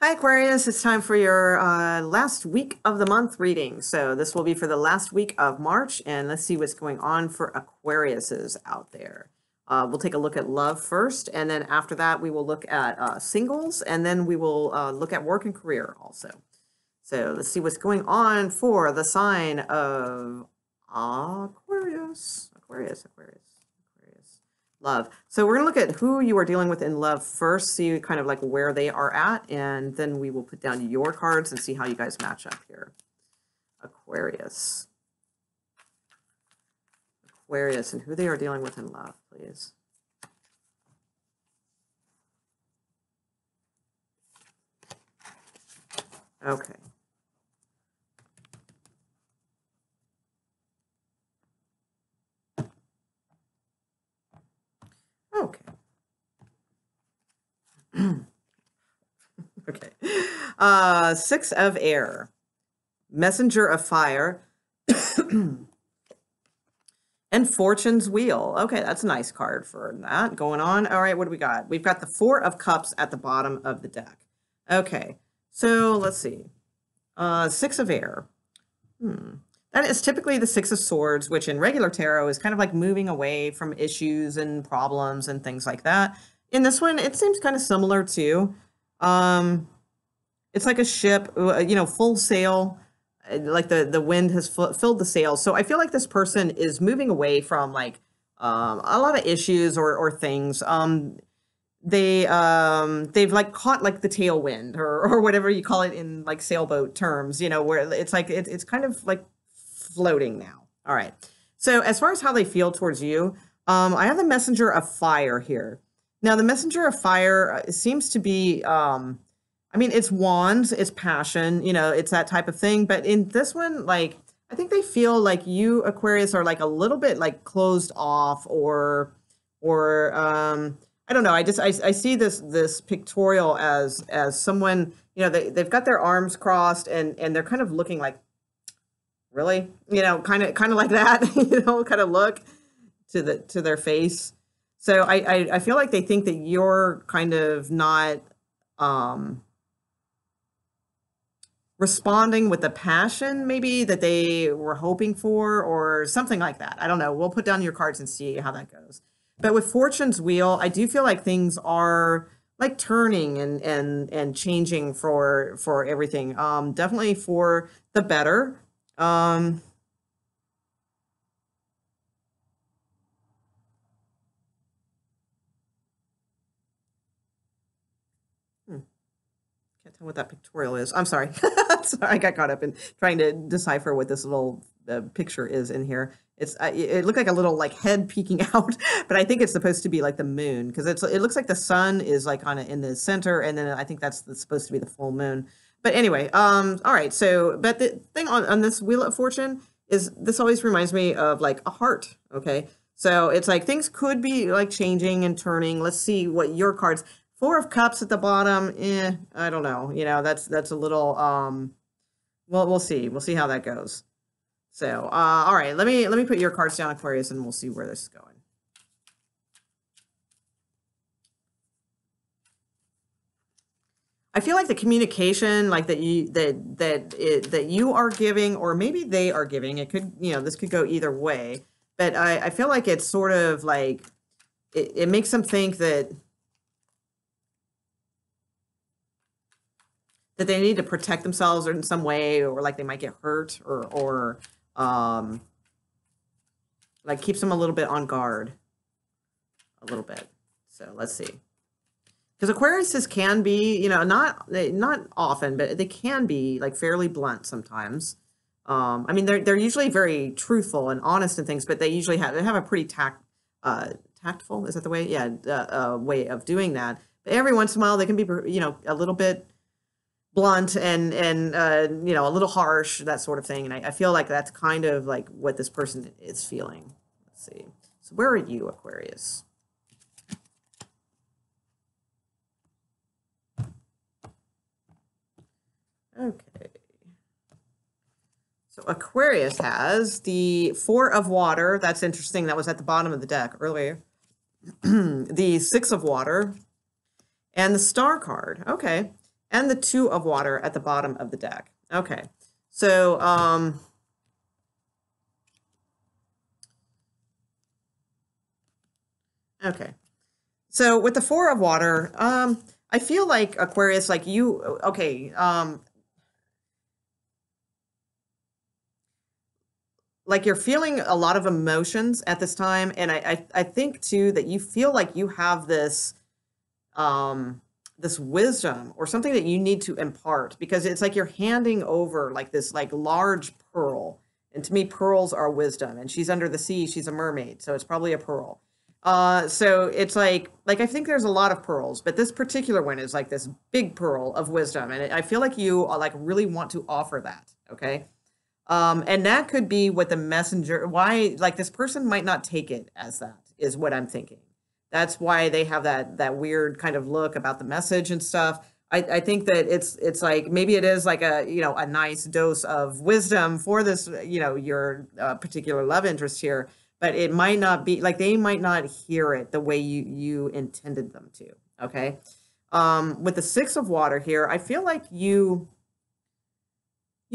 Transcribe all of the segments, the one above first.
Hi Aquarius, it's time for your last week of the month reading. So this will be for the last week of March, and let's see what's going on for Aquariuses out there. We'll take a look at love first, and then after that we will look at singles, and then we will look at work and career also. So let's see what's going on for the sign of Aquarius. Aquarius. Love. So we're going to look at who you are dealing with in love first, see kind of like where they are at, and then we will put down your cards and see how you guys match up here. Aquarius. Aquarius and who they are dealing with in love, please. Okay. Okay. Okay. Six of air. Messenger of fire. And Fortune's Wheel. Okay, that's a nice card for that going on. All right, what do we got? We've got the Four of Cups at the bottom of the deck. Okay, so let's see. Six of air. That is typically the Six of Swords, which in regular tarot is kind of like moving away from issues and problems and things like that. In this one, it seems kind of similar too. It's like a ship, full sail, like the wind has filled the sails. So I feel like this person is moving away from like a lot of issues or things. They've like caught like the tailwind or whatever you call it in like sailboat terms, where it's like it's kind of like floating now. All right. So as far as how they feel towards you, I have the Messenger of Fire here. Now the Messenger of Fire seems to be, it's wands, it's passion, it's that type of thing. But in this one, like, I think they feel like you, Aquarius, are like a little bit like closed off or I don't know. I see this pictorial as someone, they've got their arms crossed and they're kind of looking like, really, kind of like that, kind of look to their face. So I feel like they think that you're kind of not responding with the passion maybe that they were hoping for or something like that. I don't know. We'll put down your cards and see how that goes. But with Fortune's Wheel, I do feel like things are like turning and changing for everything. Definitely for the better. Can't tell what that pictorial is. I'm sorry. Sorry, I got caught up in trying to decipher what this little picture is in here. It looked like a little like head peeking out, but I think it's supposed to be like the moon because it looks like the sun is like kind of in the center, and then I think that's supposed to be the full moon. But anyway, all right. So, but the thing on this Wheel of Fortune is this always reminds me of like a heart. Okay, so it's like things could be like changing and turning. Let's see what your cards. Four of Cups at the bottom. I don't know. That's a little. Well, we'll see. We'll see how that goes. So, all right. Let me put your cards down, Aquarius, and we'll see where this is going. I feel like the communication, like that you are giving, or maybe they are giving. It could, this could go either way. But I feel like it's sort of like it makes them think that they need to protect themselves or in some way, or like they might get hurt, or like keeps them a little bit on guard, a little bit. So let's see. Because Aquariuses can be, not often, but they can be like fairly blunt sometimes. They're usually very truthful and honest and things, but they usually have a pretty tactful. Is that the way? Yeah, way of doing that. But every once in a while, they can be, a little bit blunt and a little harsh, that sort of thing. And I feel like that's kind of like what this person is feeling. Let's see. So where are you, Aquarius? Okay. So Aquarius has the Four of Water. That's interesting. That was at the bottom of the deck earlier. The Six of Water and the Star card. Okay. and the Two of Water at the bottom of the deck. Okay. So, okay. So with the Four of Water, I feel like Aquarius, like you, okay, like you're feeling a lot of emotions at this time, and I think too that you feel like you have um this wisdom or something that you need to impart, because it's like you're handing over like this like large pearl, and to me pearls are wisdom, and she's under the sea, she's a mermaid, so it's probably a pearl. So it's like I think there's a lot of pearls, but this particular one is like this big pearl of wisdom, and I feel like you like really want to offer that. Okay. And that could be what the messenger, why, like this person might not take it as that, is what I'm thinking. That's why they have that weird kind of look about the message and stuff. I think that it's like maybe it is like a a nice dose of wisdom for this your particular love interest here, but it might not be like they might not hear it the way you intended them to. Okay, with the Six of Water here, I feel like you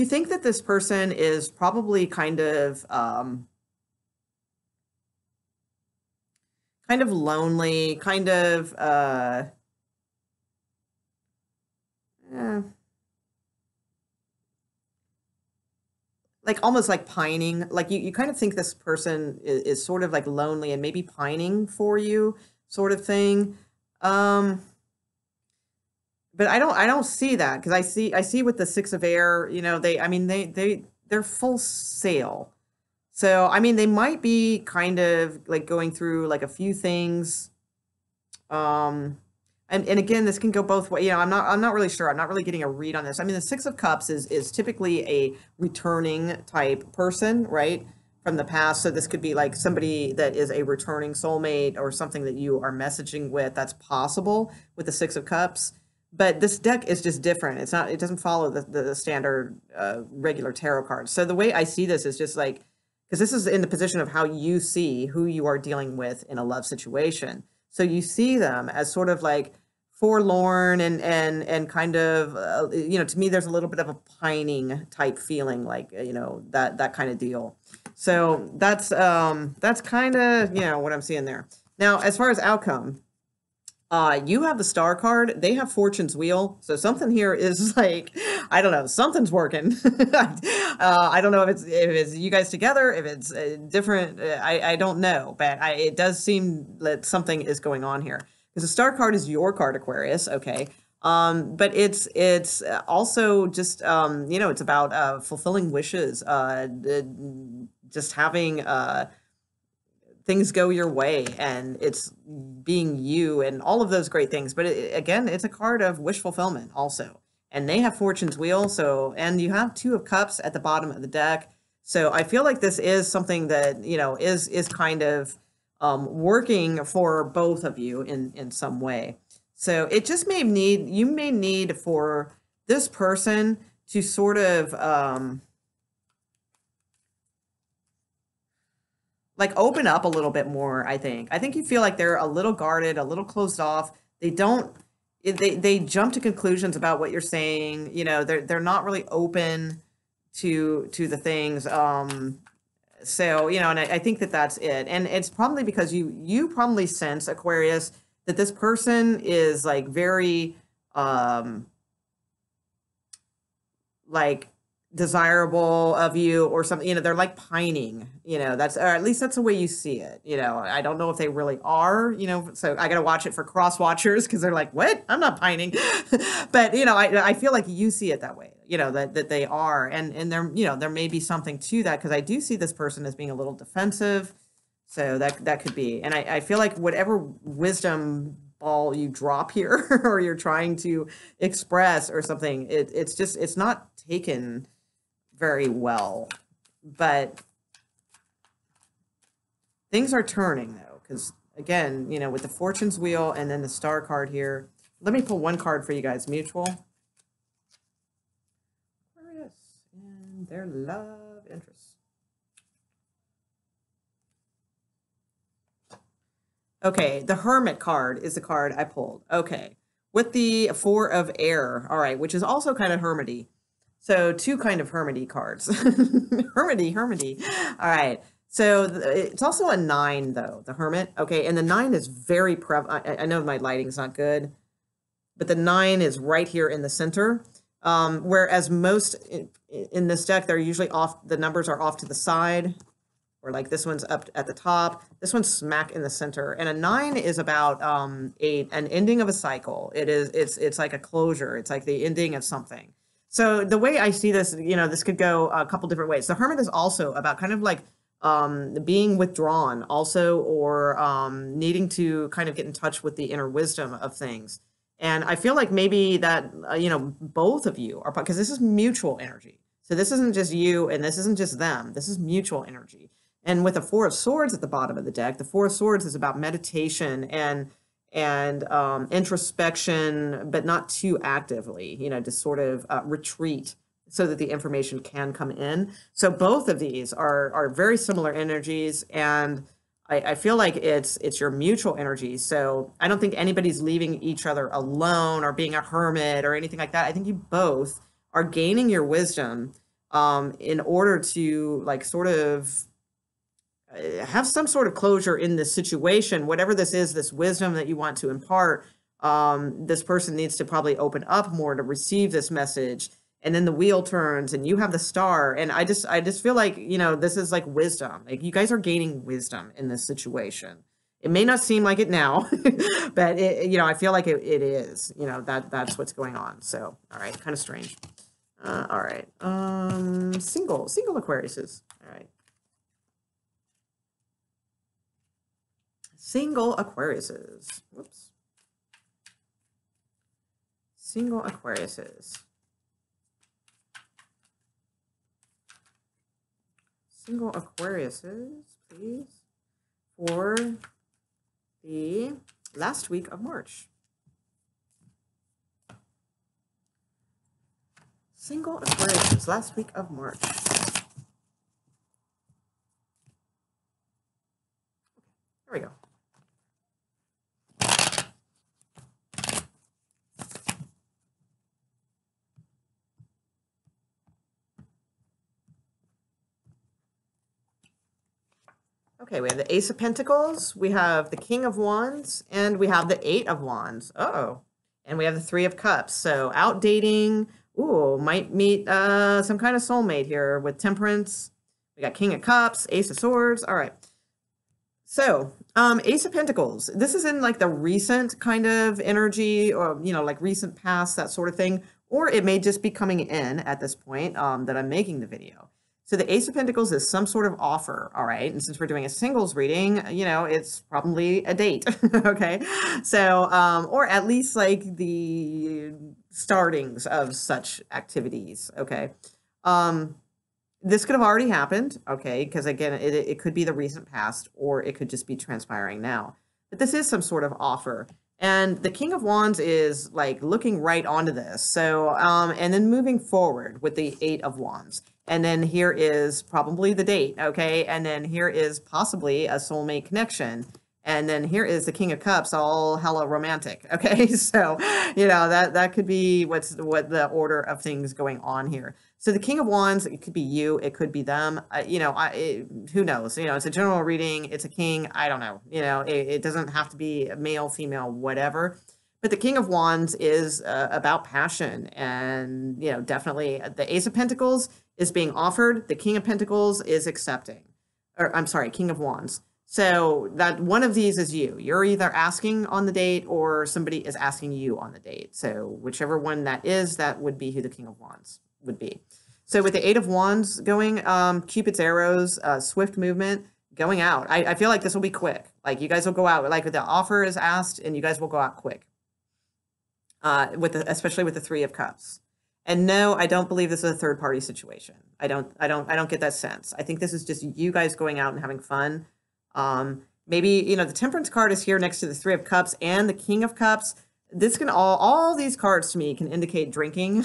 think that this person is probably kind of lonely, kind of eh, like almost like pining. Like you kind of think this person is sort of like lonely and maybe pining for you, sort of thing. Um, but I don't see that, because I see with the Six of Air, they I mean they're full sail. So, I mean, they might be kind of like going through like a few things. Um, and again, this can go both ways. I'm not really sure. I'm not really getting a read on this. I mean, the Six of Cups is typically a returning type person, right? From the past. So this could be like somebody that is a returning soulmate or something that you are messaging with. That's possible with the Six of Cups. But this deck is just different. It doesn't follow the standard regular tarot cards. So the way I see this is just like, because this is in the position of how you see who you are dealing with in a love situation. So you see them as sort of like forlorn and kind of to me there's a little bit of a pining type feeling, like that kind of deal. So that's kind of what I'm seeing there. Now, as far as outcome, you have the Star card. They have Fortune's Wheel. So something here is like, I don't know, something's working. I don't know if it's you guys together, if it's different. I don't know, but it does seem that something is going on here, because the Star card is your card, Aquarius. Okay. But it's also just it's about fulfilling wishes, just having things go your way, and it's being you and all of those great things. But again, it's a card of wish fulfillment also. And they have Fortune's Wheel, so, and you have Two of Cups at the bottom of the deck. So I feel like this is something that is kind of working for both of you in some way. So it just you may need for this person to sort of like open up a little bit more. I think you feel like they're a little guarded, a little closed off. They jump to conclusions about what you're saying. They're not really open to the things. So and I think that that's it, and it's probably because you probably sense, Aquarius, that this person is like very like desirable of you or something. They're like pining. That's, or at least that's the way you see it. I don't know if they really are. So I gotta watch it for cross watchers, because they're like, what? I'm not pining. But I feel like you see it that way, that they are, and there may be something to that, because I do see this person as being a little defensive. So that could be. And I feel like whatever wisdom ball you drop here or you're trying to express or something, it's not taken very well. But things are turning, though, because again, with the Fortune's Wheel and then the Star card here. Let me pull one card for you guys. Mutual. Aquarius and their love interests. Okay, the Hermit card is the card I pulled. Okay. with the Four of Air. All right, which is also kind of hermity. So two kind of hermity cards. Hermity. All right. So it's also a 9 though, the Hermit. Okay, and the 9 is very prevalent. I know my lighting's not good, but the 9 is right here in the center. Whereas most in this deck, they're usually off. The numbers are off to the side, or like this one's up at the top. This one's smack in the center. And a 9 is about an ending of a cycle. It's like a closure. It's like the ending of something. So the way I see this, this could go a couple different ways. The Hermit is also about kind of like being withdrawn also, or needing to kind of get in touch with the inner wisdom of things. And I feel like maybe that, both of you are, because this is mutual energy. So this isn't just you and this isn't just them. This is mutual energy. And with the Four of Swords at the bottom of the deck, the Four of Swords is about meditation and introspection, but not too actively, to sort of retreat so that the information can come in. So both of these are very similar energies, and I feel like it's your mutual energy. So I don't think anybody's leaving each other alone or being a hermit or anything like that. I think you both are gaining your wisdom in order to like sort of have some sort of closure in this situation, whatever this is, this wisdom that you want to impart. This person needs to probably open up more to receive this message. And then the wheel turns and you have the Star. And I just feel like, this is like wisdom. Like you guys are gaining wisdom in this situation. It may not seem like it now, but I feel like it is, that's what's going on. So, all right, kind of strange. All right. Single Aquariuses. All right. Single Aquariuses. Whoops. Single Aquariuses. Single Aquariuses, please, for the last week of March. Single Aquariuses, last week of March. There we go. Okay, we have the Ace of Pentacles, we have the King of Wands, and we have the Eight of Wands. Uh-oh. And we have the Three of Cups. So out dating, ooh, might meet some kind of soulmate here with Temperance. We got King of Cups, Ace of Swords. All right. So, Ace of Pentacles. This is in like the recent kind of energy, or, like recent past, that sort of thing. Or it may just be coming in at this point that I'm making the video. So the Ace of Pentacles is some sort of offer, all right? And since we're doing a singles reading, it's probably a date, okay? So, or at least like the startings of such activities, okay? This could have already happened, okay? Because again, it could be the recent past, or it could just be transpiring now. But this is some sort of offer. And the King of Wands is like looking right onto this. So, and then moving forward with the Eight of Wands. And then here is probably the date, okay? And then here is possibly a soulmate connection. And then here is the King of Cups, all hella romantic, okay? So, that could be what the order of things going on here. So the King of Wands, it could be you, it could be them. Who knows? It's a general reading. It's a king. I don't know. It doesn't have to be male, female, whatever. But the King of Wands is about passion, and definitely the Ace of Pentacles is being offered. The King of Pentacles is accepting, or I'm sorry, King of Wands. So that one of these is you. You're either asking on the date or somebody is asking you on the date. So whichever one that is, that would be who the King of Wands would be. So with the Eight of Wands going, Cupid's arrows, swift movement, going out. I feel like this will be quick. Like you guys will go out, like the offer is asked and you guys will go out quick. Especially with the Three of Cups. And no, I don't believe this is a third party situation. I don't get that sense. I think this is just you guys going out and having fun. Maybe, the Temperance card is here next to the Three of Cups and the King of Cups. This can all these cards to me can indicate drinking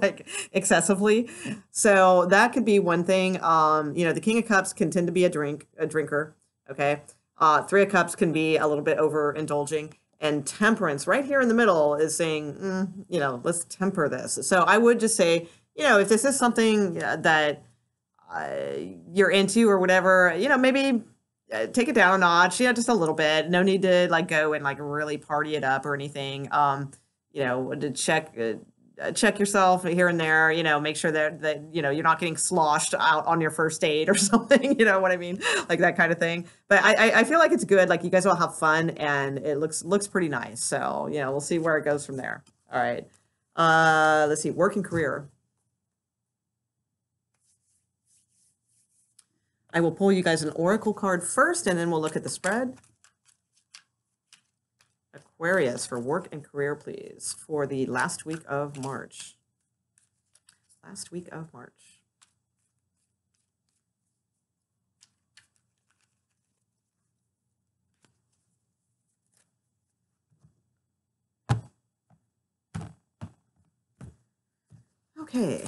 like excessively. So that could be one thing. The King of Cups can tend to be a drinker. Okay. Three of Cups can be a little bit overindulging. And temperance right here in the middle is saying, you know, let's temper this. So I would just say, you know, if this is something that you're into or whatever, you know, maybe take it down a notch, you know, just a little bit. No need to like go and like really party it up or anything. You know, to check yourself here and there, you know, make sure that you know you're not getting sloshed out on your first date or something, you know what I mean, like that kind of thing. But I feel like it's good, like you guys will have fun and it looks pretty nice. So you know, we'll see where it goes from there. All right, let's see, work and career. I will pull you guys an oracle card first, and then we'll look at the spread. Aquarius for work and career, please, for the last week of March. Last week of March. Okay.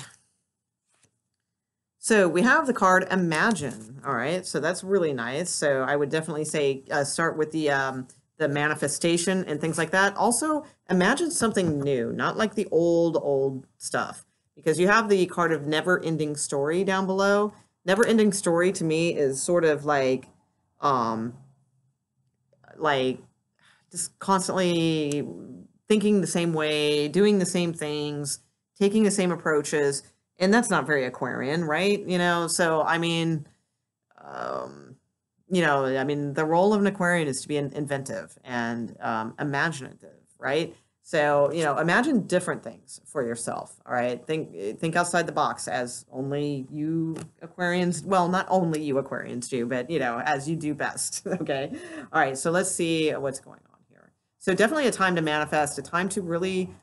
So we have the card Imagine. All right, so that's really nice. So I would definitely say start with the manifestation and things like that. Also, imagine something new, not like the old stuff, because you have the card of never-ending story down below. Never-ending story to me is sort of like just constantly thinking the same way, doing the same things, taking the same approaches. And that's not very Aquarian, right? You know, so I mean, you know, I mean, the role of an Aquarian is to be inventive and imaginative, right? So, you know, imagine different things for yourself. All right, think outside the box, as only you Aquarians, well, not only you Aquarians do, but you know, as you do best. Okay, all right. So let's see what's going on here. So definitely a time to manifest, a time to really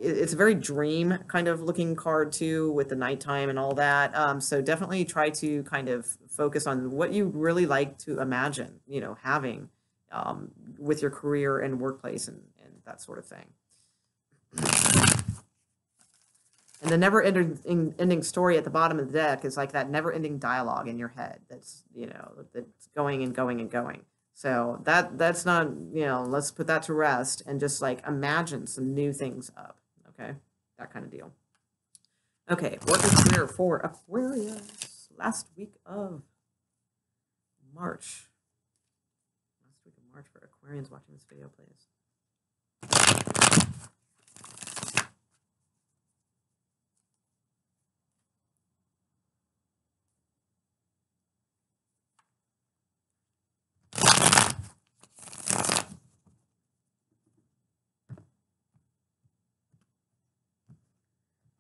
it's a very dream kind of looking card too, with the nighttime and all that. So definitely try to kind of focus on what you really like to imagine, you know, having with your career and workplace and that sort of thing. And the never-ending story at the bottom of the deck is like that never-ending dialogue in your head that's, you know, that's going and going and going. So that's not, you know, let's put that to rest and just like imagine some new things up. Okay, that kind of deal. Okay, work and career for Aquarius. Last week of March. Last week of March for Aquarians watching this video, please.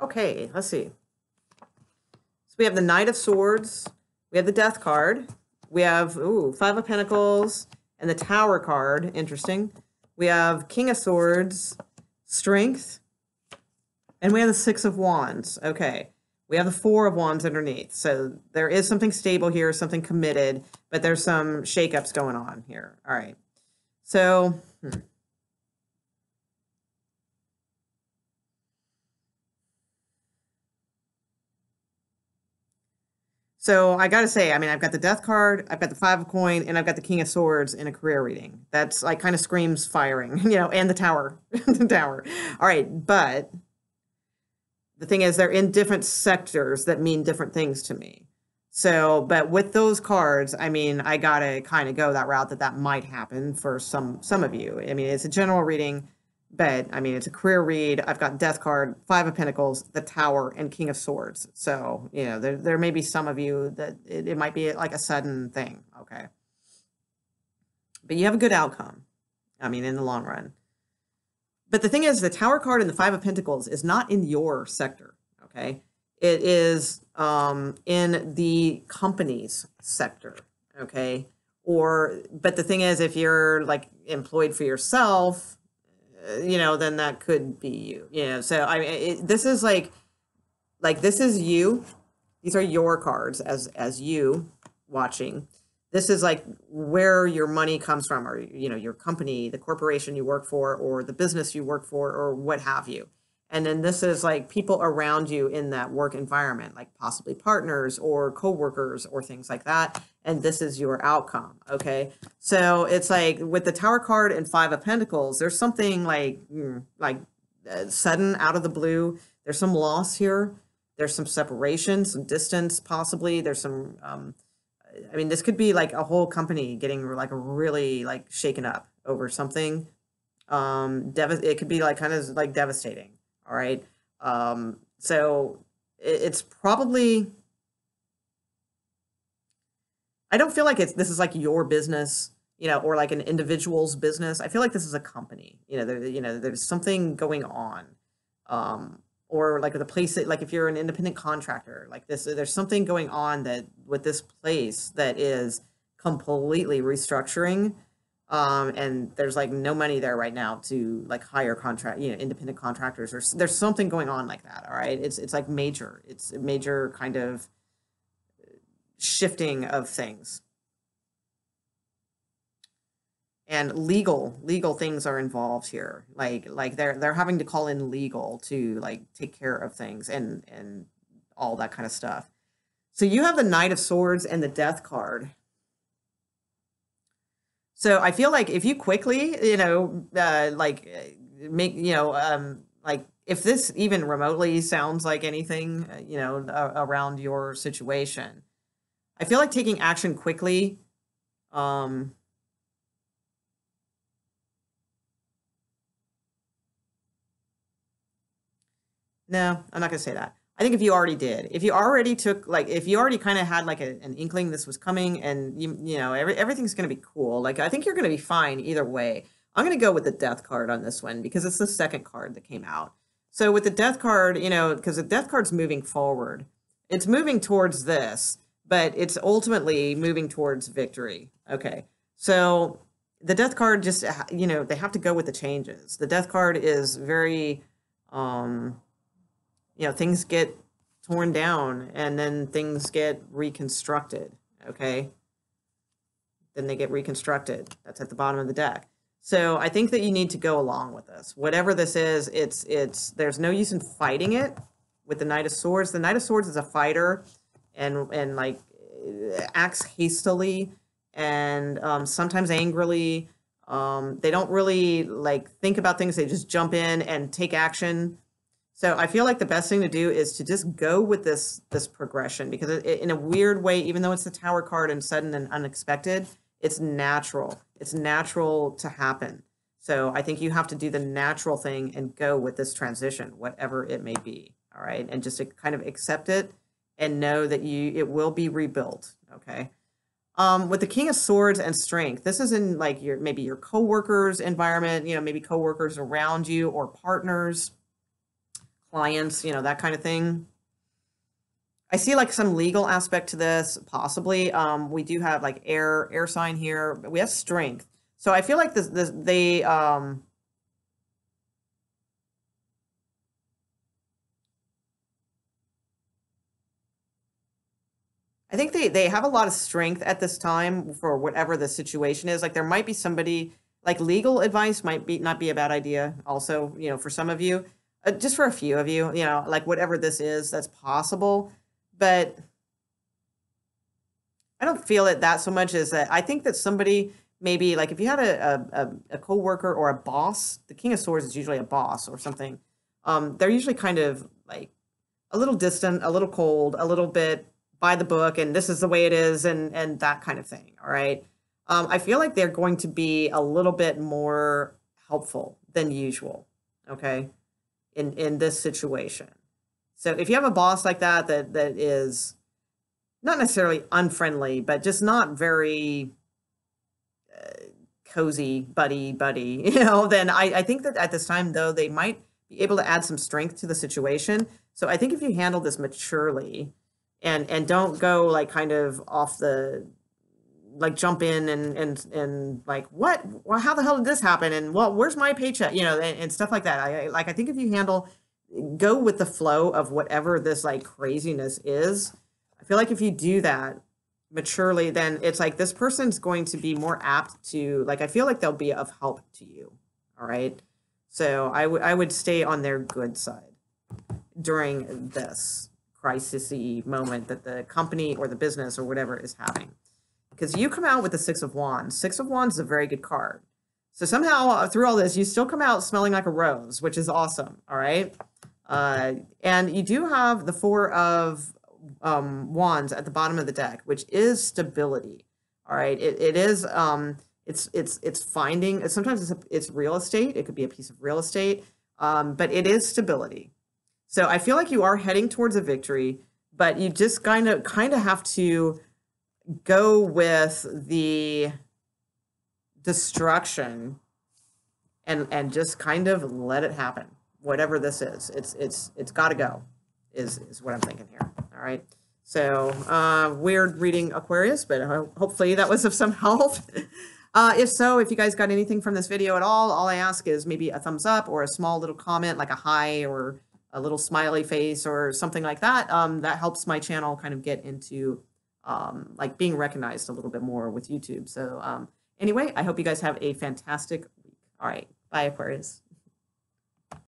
Okay, let's see. So we have the Knight of Swords, we have the Death card, we have, Five of Pentacles, and the Tower card, interesting. We have King of Swords, Strength, and we have the Six of Wands. Okay, we have the Four of Wands underneath. So there is something stable here, something committed, but there's some shakeups going on here. All right, so... So I got to say, I mean, I've got the Death card, I've got the Five of Coin, and I've got the King of Swords in a career reading. That's like kind of screams firing, you know, and the Tower, the Tower. All right, but the thing is, they're in different sectors that mean different things to me. So, but with those cards, I mean, I got to kind of go that route that might happen for some of you. I mean, it's a general reading. But, I mean, it's a career read. I've got Death card, Five of Pentacles, the Tower, and King of Swords. So, you know, there may be some of you that it might be like a sudden thing, okay? But you have a good outcome, I mean, in the long run. But the thing is, the Tower card and the Five of Pentacles is not in your sector, okay? It is in the company's sector, okay? But the thing is, if you're, like, employed for yourself... you know, then that could be you, you know. So I mean, this is like this is you. These are your cards as you watching. This is like where your money comes from, or, you know, your company, the corporation you work for, or the business you work for, or what have you. And then this is like people around you in that work environment, like possibly partners or coworkers or things like that. And this is your outcome. Okay. So it's like with the Tower card and Five of Pentacles, there's something like sudden out of the blue. There's some loss here. There's some separation, some distance, possibly. There's some, I mean, this could be like a whole company getting like really like shaken up over something. It could be like kind of like devastating. All right. So it's probably, I don't feel like this is like your business, or like an individual's business. I feel like this is a company, there's something going on. Or like the place that, like if you're an independent contractor, like this, there's something going on that with this place that is completely restructuring. And there's like no money there right now to like hire independent contractors, or there's something going on like that. All right. It's like major, it's a major kind of shifting of things. And legal things are involved here. Like they're having to call in legal to like take care of things and all that kind of stuff. So you have the Knight of Swords and the Death card. So I feel like if you quickly, make, like if this even remotely sounds like anything, around your situation, I feel like taking action quickly, no, I'm not going to say that. I think if you already did, if you already took, like, if you already kind of had like an inkling this was coming, and everything's going to be cool. Like, I think you're going to be fine either way. I'm going to go with the Death card on this one because it's the second card that came out. So with the Death card, because the Death card's moving forward, it's moving towards this, but it's ultimately moving towards victory. Okay. So the Death card just, they have to go with the changes. The Death card is very, things get torn down and then things get reconstructed, okay? Then they get reconstructed. That's at the bottom of the deck. So I think that you need to go along with this. Whatever this is, there's no use in fighting it with the Knight of Swords. The Knight of Swords is a fighter and like acts hastily and sometimes angrily. They don't really like think about things. They just jump in and take action. So I feel like the best thing to do is to just go with this progression, because in a weird way, even though it's the Tower card and sudden and unexpected, it's natural. It's natural to happen. So I think you have to do the natural thing and go with this transition, whatever it may be. All right. And just to kind of accept it and know that it will be rebuilt. Okay. With the King of Swords and Strength, this is in like maybe your coworkers' environment, maybe coworkers around you or partners, clients, that kind of thing. I see like some legal aspect to this, possibly. We do have like air sign here, but we have strength. So I feel like I think they have a lot of strength at this time for whatever the situation is. Like there might be somebody, like legal advice might not be a bad idea also, for some of you. Just for a few of you, like whatever this is, that's possible. But I don't feel it that so much as that I think that somebody, maybe like if you had a coworker or a boss, the King of Swords is usually a boss or something. They're usually kind of like a little distant, a little cold, a little bit by the book, and this is the way it is, and that kind of thing. All right. I feel like they're going to be a little bit more helpful than usual. Okay. In this situation. So if you have a boss like that is not necessarily unfriendly, but just not very cozy, buddy, then I think that at this time, though, they might be able to add some strength to the situation. So I think if you handle this maturely and don't go like kind of off the, like jump in and like, what, well, how the hell did this happen? And well, where's my paycheck? And stuff like that. I think if you go with the flow of whatever this like craziness is, I feel like if you do that maturely, then it's like this person's going to be more apt to, like, I feel like they'll be of help to you. All right. So I would stay on their good side during this crisis-y moment that the company or the business or whatever is having. Because you come out with the Six of Wands. Six of Wands is a very good card. So somehow through all this, you still come out smelling like a rose, which is awesome. All right. And you do have the Four of Wands at the bottom of the deck, which is stability. All right. It is, it's finding, sometimes it's real estate. It could be a piece of real estate, but it is stability. So I feel like you are heading towards a victory, but you just kind of have to go with the destruction and just kind of let it happen. Whatever this is, it's got to go is what I'm thinking here. All right. So weird reading, Aquarius, but hopefully that was of some help. If so, if you guys got anything from this video at all I ask is maybe a thumbs up or a small little comment like a hi or a little smiley face or something like that. That helps my channel kind of get into like being recognized a little bit more with YouTube. So anyway, I hope you guys have a fantastic week. All right. Bye, Aquarius.